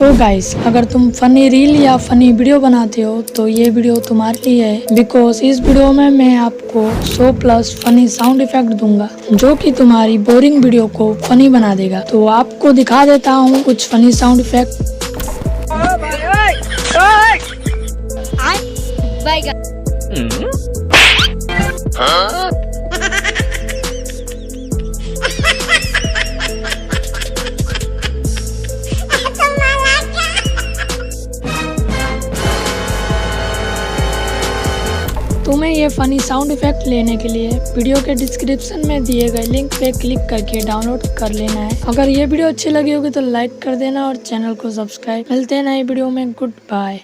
तो गाइस, अगर तुम फनी रील या फनी वीडियो बनाते हो तो ये वीडियो तुम्हारे लिए है। बिकॉज इस वीडियो में मैं आपको 100+ फनी साउंड इफेक्ट दूंगा जो कि तुम्हारी बोरिंग वीडियो को फनी बना देगा। तो आपको दिखा देता हूँ कुछ फनी साउंड इफेक्ट। तुम्हें ये फनी साउंड इफेक्ट लेने के लिए वीडियो के डिस्क्रिप्शन में दिए गए लिंक पे क्लिक करके डाउनलोड कर लेना है। अगर ये वीडियो अच्छी लगी होगी तो लाइक कर देना और चैनल को सब्सक्राइब। मिलते हैं नई वीडियो में। Good bye.